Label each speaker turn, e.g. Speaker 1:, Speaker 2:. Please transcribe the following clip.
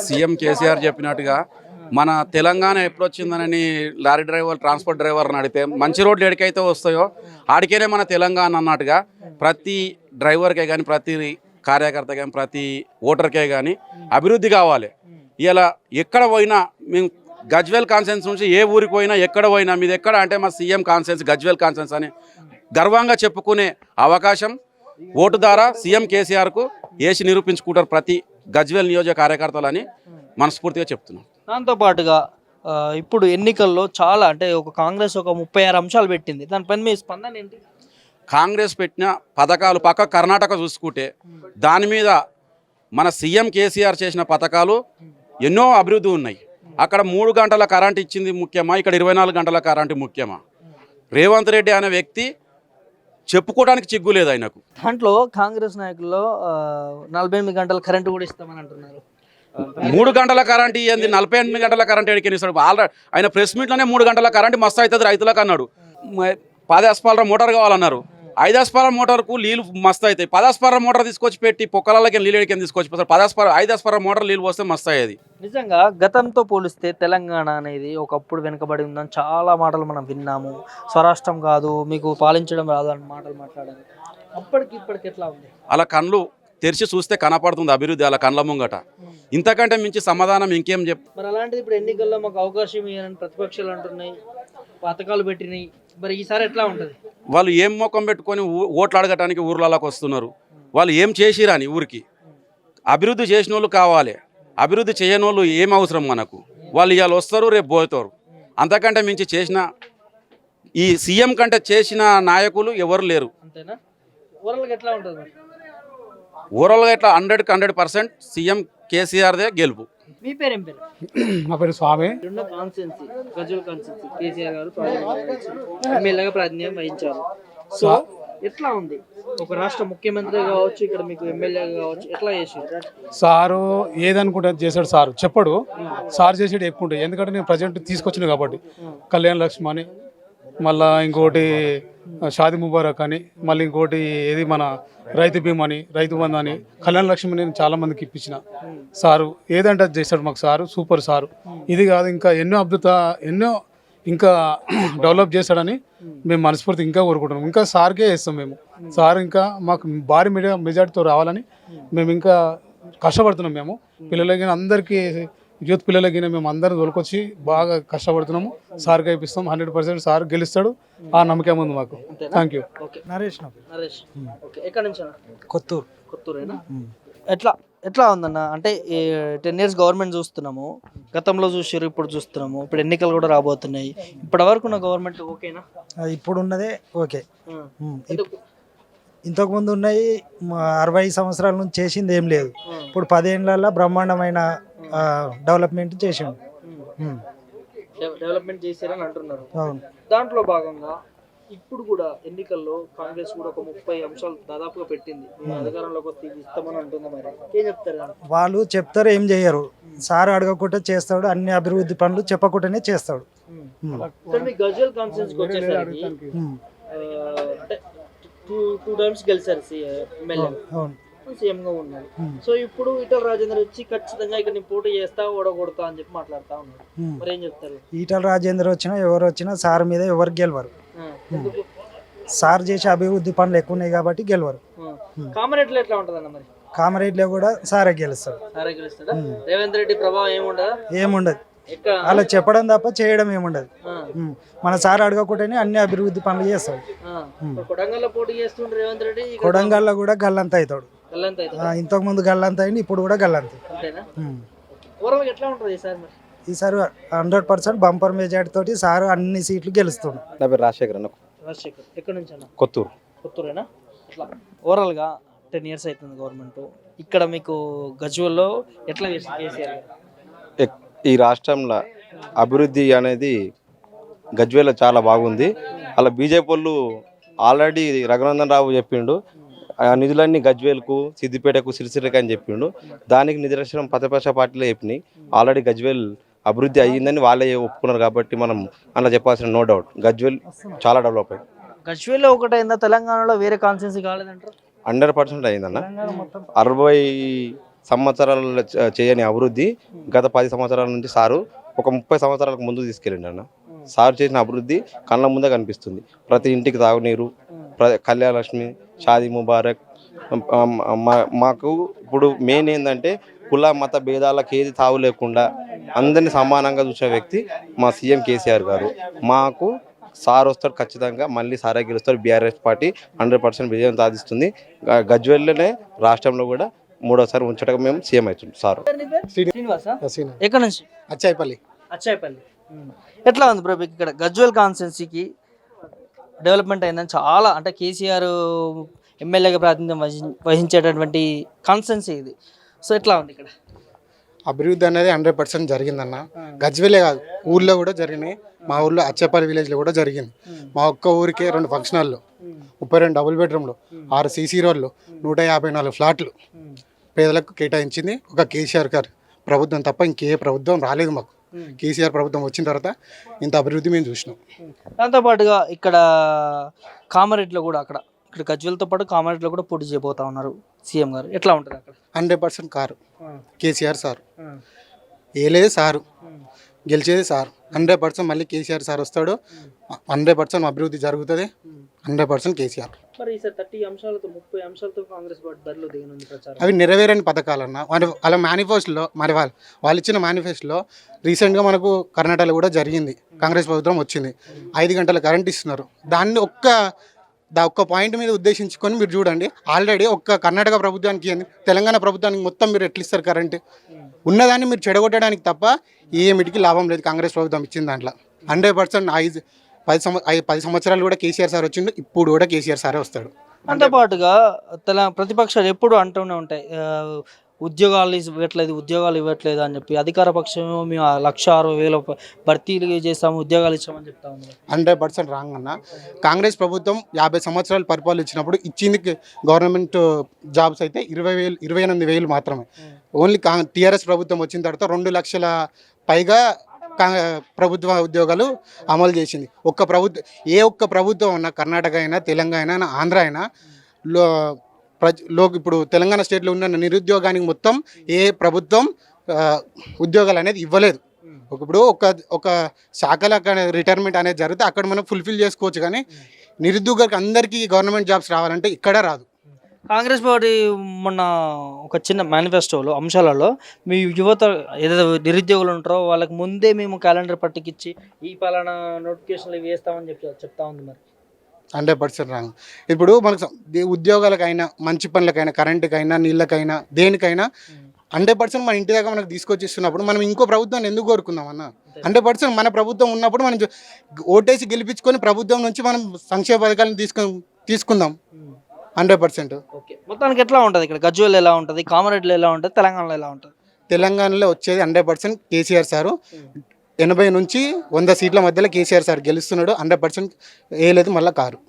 Speaker 1: CM KCR చెప్పినట్టుగా మన తెలంగాణ ఎప్పుడు వచ్చిందని లారీ డ్రైవర్ ట్రాన్స్పోర్ట్ డ్రైవర్ని అడిగితే మంచి రోడ్లు ఎక్కడికైతే వస్తాయో ఆడికేనే మన తెలంగాణ అన్నట్టుగా ప్రతి డ్రైవర్కే కానీ ప్రతి కార్యకర్త కానీ ప్రతి ఓటర్కే కానీ అభివృద్ధి కావాలి. ఇలా ఎక్కడ పోయినా మేము గజ్వేల్ కాన్సెన్స్ నుంచి ఏ ఊరికి పోయినా ఎక్కడ పోయినా మీది ఎక్కడ అంటే మా సీఎం కాన్సెన్స్ గజ్వేల్ కాన్సెన్స్ అని గర్వంగా చెప్పుకునే అవకాశం ఓటు ద్వారా సీఎం కేసీఆర్కు వేసి నిరూపించుకుంటారు ప్రతి గజ్వేల్ నియోజక కార్యకర్తలని మనస్ఫూర్తిగా చెప్తున్నాం.
Speaker 2: దాంతోపాటుగా ఇప్పుడు ఎన్నికల్లో చాలా అంటే ఒక కాంగ్రెస్ ఒక 36 అంశాలు పెట్టింది. దానిపైన మీ స్పందన ఏంటి?
Speaker 1: కాంగ్రెస్ పెట్టిన పథకాలు పక్క కర్ణాటక చూసుకుంటే దాని మీద మన సీఎం కేసీఆర్ చేసిన పథకాలు ఎన్నో అభివృద్ధి ఉన్నాయి. అక్కడ 3 గంటల కరెంట్ ఇచ్చింది ముఖ్యమా, ఇక్కడ 24 గంటల కరెంటు ముఖ్యమా? రేవంత్ రెడ్డి అనే వ్యక్తి చెప్పుకోవడానికి చిగ్గులేదు ఆయనకు.
Speaker 2: దాంట్లో కాంగ్రెస్ నాయకుల్లో 48 గంటల కరెంటు కూడా ఇస్తామని అంటున్నారు.
Speaker 1: 3 గంటల కరెంట్ ఇవ్వండి, 48 గంటల కరెంట్ ఎడికినిస్తాడు. ఆల్రెడీ ఆయన ప్రెస్ మీట్లోనే 3 గంటల కరెంట్ మస్తు అవుతుంది రైతులకు అన్నాడు. 10 ఎస్పాలర మోటార్ కావాలన్నారు. 5 ఎస్పాలర మోటార్కు నీళ్ళు మస్తు అవుతాయి. 10 ఎస్పాలర మోటార్ తీసుకొచ్చి పెట్టి పొక్కలకి నీళ్ళు ఎడికి తీసుకొచ్చి 5 ఎస్పాలర మోటార్ నీళ్ళు వస్తే మస్తు అయ్యేది.
Speaker 2: నిజంగా గతంతో పోలిస్తే తెలంగాణ అనేది ఒకప్పుడు వెనుకబడి ఉందని చాలా మాటలు మనం విన్నాము. స్వరాష్ట్రం కాదు, మీకు పాలించడం రాదు అని మాటలు మాట్లాడారు. అప్పటికి ఇప్పటికి ఎట్లా ఉంది?
Speaker 1: అలా కళ్ళు తెరిచి చూస్తే కనపడుతుంది అభివృద్ధి అలా కళ్ళ ముంగట. ఇంతకంటే మించి సమాధానం ఇంకేం
Speaker 2: మరి అలాంటిది ఇప్పుడు ఎన్నికల్లో మాకు అవకాశం ఇవ్వాలని ప్రతిపక్షాలు అంటున్నాయి, పథకాలు పెట్టినాయి. మరి ఈసారి ఎట్లా ఉంటుంది?
Speaker 1: వాళ్ళు ఏం మొఖం పెట్టుకొని ఓట్లు అడగటానికి ఊర్లలోకి వస్తున్నారు? వాళ్ళు ఏం చేసిరని ఊరికి అభివృద్ధి చేసిన వాళ్ళు కావాలి. అభివృద్ధి చేయని వాళ్ళు ఏం అవసరం మనకు? వాళ్ళు ఇవాళ వస్తారు, రేపు పోతారు. అంతకంటే మించి చేసిన ఈ సీఎం కంటే చేసిన నాయకులు ఎవరు లేరు.
Speaker 2: అంతేనా? ఓవరాల్గా ఎట్లా ఉంటుంది?
Speaker 1: ఓవరాల్గా ఇట్లా 100% సీఎం కేసీఆర్దే గెలుపు.
Speaker 2: మీ పేరు ఏం పేరు?
Speaker 3: నా పేరు స్వామి.
Speaker 2: కాన్స్టిట్యున్సీ గజ్వేల్ కాన్స్టిట్యున్సీ కేసీఆర్ గారు ఎమ్మెల్యేగా ప్రాతినిధ్యం వహించారు. సో ఎట్లా ఉంది? ఒక రాష్ట్ర ముఖ్యమంత్రి కావచ్చు, ఇక్కడ మీకు ఎమ్మెల్యే కావచ్చు, ఎట్లా చేసారు?
Speaker 3: సారు ఏదనుకుంటే చేశాడు. సారు చెప్పడు, సార్ చేసేది ఎక్కువ. ఎందుకంటే నేను ప్రజెంట్ తీసుకొచ్చిన కాబట్టి కళ్యాణ లక్ష్మి అని, మళ్ళీ ఇంకోటి షాది ముబారక్ అని, మళ్ళీ ఇంకోటి ఏది మన రైతు బీమా అని, రైతు బంధు అని, కళ్యాణ లక్ష్మి నేను చాలా మందికి ఇప్పించిన. సారు ఏదంటే చేశాడు మాకు. Sir super. సారు ఇది కాదు ఇంకా ఎన్నో ఇంకా డెవలప్ చేశాడని మేము మనస్ఫూర్తి ఇంకా కోరుకుంటున్నాం. ఇంకా సార్కే వేస్తాం మేము. సార్ ఇంకా మాకు భారీ మెజార్టీతో రావాలని మేము ఇంకా కష్టపడుతున్నాం. మేము పిల్లలకి అందరికీ యూత్ పిల్లలకి మేము అందరం తోలుకొచ్చి బాగా కష్టపడుతున్నాము. సార్కి అయిపిస్తాం. 100% సార్ గెలుస్తాడు. ఆ నమ్మకం ఉంది మాకు. Thank you.
Speaker 2: నరేష్. ఎక్కడి నుంచి?
Speaker 3: కొత్తూరు.
Speaker 2: కొత్తూరేనా? ఎట్లా ఉందన్న? అంటే 10 years గవర్నమెంట్ చూస్తున్నాము, గతంలో చూసారు, ఇప్పుడు చూస్తున్నాము, ఇప్పుడు ఎన్నికలు కూడా రాబోతున్నాయి. ఇప్పటి వరకు ఉన్న గవర్నమెంట్ ఓకేనా?
Speaker 4: ఇప్పుడు ఉన్నదే ఓకే. ఇంతకుముందు ఉన్నాయి 60 సంవత్సరాల నుంచి చేసింది ఏం లేదు. ఇప్పుడు 10 ఏళ్ళ బ్రహ్మాండమైన డెవలప్మెంట్ చేసిండు.
Speaker 2: డెవలప్మెంట్ చేశారని అంటున్నారు. దాంట్లో భాగంగా ఇప్పుడు కూడా ఎన్నికల్లో కాంగ్రెస్ కూడా ఒక 30 అంశాలు దాదాపుగా పెట్టింది. అధికారంలోకి వస్తే ఇస్తామని అంటుంది. మరి ఏం చెప్తారు?
Speaker 4: వాళ్ళు చెప్తారు, ఏం చేయరు. సార్ అడగకుంటే చేస్తాడు. అన్ని అభివృద్ధి పనులు చెప్పకుండానే చేస్తాడు.
Speaker 2: గజ్వేల్ కాన్స్టిట్యున్సీకి వచ్చేసరికి అంటే 2 times గెలిచారు ఎమ్మెల్యే, సీఎం గా ఉన్నారు. సో ఇప్పుడు ఈటల రాజేందర్ వచ్చి ఖచ్చితంగా ఇక్కడ నేను పోటీ చేస్తా, ఓడగొడతా అని చెప్పి మాట్లాడుతా ఉన్నారు. మరి ఏం చెప్తారు?
Speaker 4: ఈటల రాజేందర్ వచ్చినా ఎవరు వచ్చినా సార్ మీద ఎవరు గెలవరు. సార్ చేసే అభివృద్ధి పనులు ఎక్కువ ఉన్నాయి కాబట్టి గెలవరు.
Speaker 2: కామారెడ్డిలో ఎట్లా ఉంటది అన్న? మరి
Speaker 4: కామారెడ్డిలో కూడా సారే గెలుస్తాడు.
Speaker 2: సారే గెలుస్తాడా? రేవంత్ రెడ్డి ప్రభావం
Speaker 4: ఏముండదు. అలా చెప్పడం తప్ప చేయడం ఏముండదు. మన సార్ అడగకుండానే అన్ని అభివృద్ధి పనులు చేస్తాడు.
Speaker 2: కొడంగల్లో పోటీ చేస్తుండే రేవంత్ రెడ్డి,
Speaker 4: కొడంగల్లో కూడా గల్లంత అవుతాడు. ఇంతకు ముందు గల్లంత అయింది, ఇప్పుడు కూడా గల్లంత. ఈసారి 100% బంపర్ మెజార్టీ తోటి సార్ అన్ని సీట్లు గెలుస్తాడు.
Speaker 5: నా పేరు రాజశేఖర్ అన్న.
Speaker 2: ఎక్కడి నుంచి అన్న?
Speaker 5: కొత్తూరు.
Speaker 2: కొత్తూరేనా? అట్లా ఓవరాల్ గా 10 years అవుతుంది గవర్నమెంట్. ఇక్కడ మీకు గజ్వేల్లో ఎట్లా కేసీఆర్?
Speaker 5: ఈ రాష్ట్రంలో అభివృద్ధి అనేది గజ్వేల్లో చాలా బాగుంది. అలా బీజేపీ వాళ్ళు ఆల్రెడీ రఘునందన్ రావు చెప్పిండు, ఆ నిధులన్నీ గజ్వేల్కు, సిద్దిపేటకు, సిరిసిల్లకి అని చెప్పిండు. దానికి నిదర్శనం ప్రతిపక్ష పార్టీలో చెప్పినాయి. ఆల్రెడీ గజ్వేల్ అభివృద్ధి అయ్యిందని వాళ్ళే ఒప్పుకున్నారు. కాబట్టి మనం అలా చెప్పాల్సిన నో డౌట్ గజ్వేల్ చాలా డెవలప్ అయింది.
Speaker 2: గజ్వేల్లో ఒకటైందా? తెలంగాణలో వేరే కాన్స్టిట్యున్సీ కాలేదంటారు?
Speaker 5: 100% అయిందన్న. 60 సంవత్సరాలలో చేయని అభివృద్ధి గత 10 సంవత్సరాల నుంచి సారు ఒక 30 సంవత్సరాలకు ముందు తీసుకెళ్ళండి అన్న. సారు చేసిన అభివృద్ధి కళ్ళ ముందే కనిపిస్తుంది. ప్రతి ఇంటికి తాగునీరు, కళ్యాణ లక్ష్మి, షాదీ ముబారక్. మాకు ఇప్పుడు మెయిన్ ఏంటంటే కుల మత భేదాలకు ఏది తావు లేకుండా అందరినీ సమానంగా చూసిన వ్యక్తి మా సీఎం కేసీఆర్ గారు. మాకు సార్ వస్తాడు ఖచ్చితంగా, మళ్ళీ సారే గెలుస్తాడు. బీఆర్ఎస్ పార్టీ 100% విజయం సాధిస్తుంది. గజ్వేల్లోనే రాష్ట్రంలో కూడా 3వసారి ఉంచటం మేము సీఎం అవుతుంది సార్.
Speaker 2: శ్రీనివాసా? ఎక్కడ నుంచి?
Speaker 3: అచ్చాయిపల్లి.
Speaker 2: అచ్చాయిపల్లి. ఎట్లా ఉంది బ్రో ఇక్కడ గజ్వేల్ కాన్స్టిట్యున్సీకి డెవలప్మెంట్ అయిందని చాలా, అంటే కేసీఆర్ ఎమ్మెల్యేగా ప్రాతినిధ్యం వహించేటటువంటి కాన్స్టిట్యున్సీ ఇది. సో ఎట్లా ఉంది ఇక్కడ
Speaker 6: అభివృద్ధి అనేది 100% జరిగిందన్న. గజ్వేలే కాదు, ఊర్లో కూడా జరిగినాయి. మా ఊర్లో అచ్చేపల్లి విలేజ్లో కూడా జరిగింది. మా ఒక్క ఊరికే 2 ఫంక్షన్ హాల్లో, 32 డబుల్ బెడ్రూమ్లు, 6 సీసీ రోడ్లు, 154 ఫ్లాట్లు పేదలకు కేటాయించింది ఒక కేసీఆర్ గారు ప్రభుత్వం తప్ప ఇంకే ప్రభుత్వం రాలేదు మాకు. కేసీఆర్ ప్రభుత్వం వచ్చిన తర్వాత ఇంత అభివృద్ధి మేము చూసినాం.
Speaker 2: దాంతోపాటుగా ఇక్కడ కామారెడ్డిలో కూడా, ఇక్కడ గజ్వేల్తో పాటు కామారెడ్డిలో కూడా పోటీ చేయబోతా ఉన్నారు సీఎం గారు. ఎట్లా ఉంటుంది అక్కడ?
Speaker 6: 100% కారు కేసీఆర్ సార్. ఏలేదు సారు, గెలిచేది సార్. 100% మళ్ళీ కేసీఆర్ సార్ వస్తాడు. 100% అభివృద్ధి జరుగుతుంది. 100% కేసీఆర్.
Speaker 2: మరి ఈసారి 30 అంశాలతో 30 అంశాలతో కాంగ్రెస్ పార్టీ బరిలో దిగనుంది ప్రచారం.
Speaker 6: అవి నెరవేరని పథకాలన్న. వాళ్ళ మేనిఫెస్టోలో, మరి వాళ్ళు ఇచ్చిన మేనిఫెస్టోలో రీసెంట్గా మనకు కర్ణాటకలో కూడా జరిగింది. కాంగ్రెస్ ప్రభుత్వం వచ్చింది, 5 గంటల కరెంట్ ఇస్తున్నారు. దాన్ని ఒక్క పాయింట్ మీద ఉద్దేశించుకొని మీరు చూడండి. ఆల్రెడీ ఒక్క కర్ణాటక ప్రభుత్వానికి, తెలంగాణ ప్రభుత్వానికి మొత్తం మీరు ఎట్లా ఇస్తారు కరెంట్? ఉన్నదాన్ని మీరు చెడగొట్టడానికి తప్ప ఏమిటికి లాభం లేదు కాంగ్రెస్ ప్రభుత్వం ఇచ్చిన దాంట్లో. 100% 10 సంవత్సరాలు కూడా కేసీఆర్ సార్ వచ్చిండు, ఇప్పుడు కూడా కేసీఆర్ సారే వస్తాడు.
Speaker 2: దాంతోపాటుగా ప్రతిపక్షాలు ఎప్పుడు అంటూనే ఉంటాయి, ఉద్యోగాలు ఇవ్వట్లేదు అని చెప్పి. అధికార పక్షం మేము 1,60,000 భర్తీలు చేస్తాము, ఉద్యోగాలు ఇచ్చామని చెప్తా ఉంది.
Speaker 6: 100% రాంగ్ అన్న. కాంగ్రెస్ ప్రభుత్వం 50 సంవత్సరాలు పరిపాలించినప్పుడు ఇచ్చింది గవర్నమెంట్ జాబ్స్ అయితే 28,000 మాత్రమే. ఓన్లీ టీఆర్ఎస్ ప్రభుత్వం వచ్చిన తర్వాత 2 లక్షల పైగా ప్రభుత్వ ఉద్యోగాలు అమలు చేసింది. ఏ ఒక్క ప్రభుత్వం అన్నా, కర్ణాటక అయినా, తెలంగాణ అయినా, ఆంధ్ర అయినా, ఇప్పుడు తెలంగాణ స్టేట్లో ఉన్న నిరుద్యోగానికి మొత్తం ఏ ప్రభుత్వం ఉద్యోగాలు అనేది ఇవ్వలేదు. ఇప్పుడు ఒక శాఖల రిటైర్మెంట్ అనేది జరిగితే అక్కడ మనం ఫుల్ఫిల్ చేసుకోవచ్చు, కానీ నిరుద్యోగులకు అందరికీ గవర్నమెంట్ జాబ్స్ రావాలంటే ఇక్కడ రాదు.
Speaker 2: కాంగ్రెస్ పార్టీ మొన్న ఒక చిన్న మేనిఫెస్టోలో అంశాలలో మీ యువత ఏదైతే నిరుద్యోగులు ఉంటారో వాళ్ళకి ముందే మేము క్యాలెండర్ పట్టికిచ్చి ఈ పలానా నోటిఫికేషన్లు వేస్తామని చెప్తా ఉంది. మరి
Speaker 6: 100% రాంగ్. ఇప్పుడు మనకు ఉద్యోగాలకైనా, మంచి పనులకైనా, కరెంటుకైనా, నీళ్ళకైనా, దేనికైనా 100% మన ఇంటి దాకా మనకు తీసుకొచ్చి ఇస్తున్నప్పుడు మనం ఇంకో ప్రభుత్వాన్ని ఎందుకు కోరుకుందాం అన్న? 100% మన ప్రభుత్వం ఉన్నప్పుడు మనం ఓటేసి గెలిపించుకొని ప్రభుత్వం నుంచి మనం సంక్షేమ పథకాలను తీసుకుందాం. 100%.
Speaker 2: ఓకే, మొత్తానికి ఎట్లా ఉంటుంది ఇక్కడ? గజ్వేల్ ఎలా ఉంటుంది, కామారెడ్డిలో ఎలా ఉంటుంది, తెలంగాణలో ఎలా ఉంటుంది?
Speaker 6: తెలంగాణలో వచ్చేది 100% కేసీఆర్ సారు. 80 నుంచి 100 సీట్ల మధ్యలో కేసీఆర్ సార్ గెలుస్తున్నాడు. 100% వేయలేదు మళ్ళీ కారు.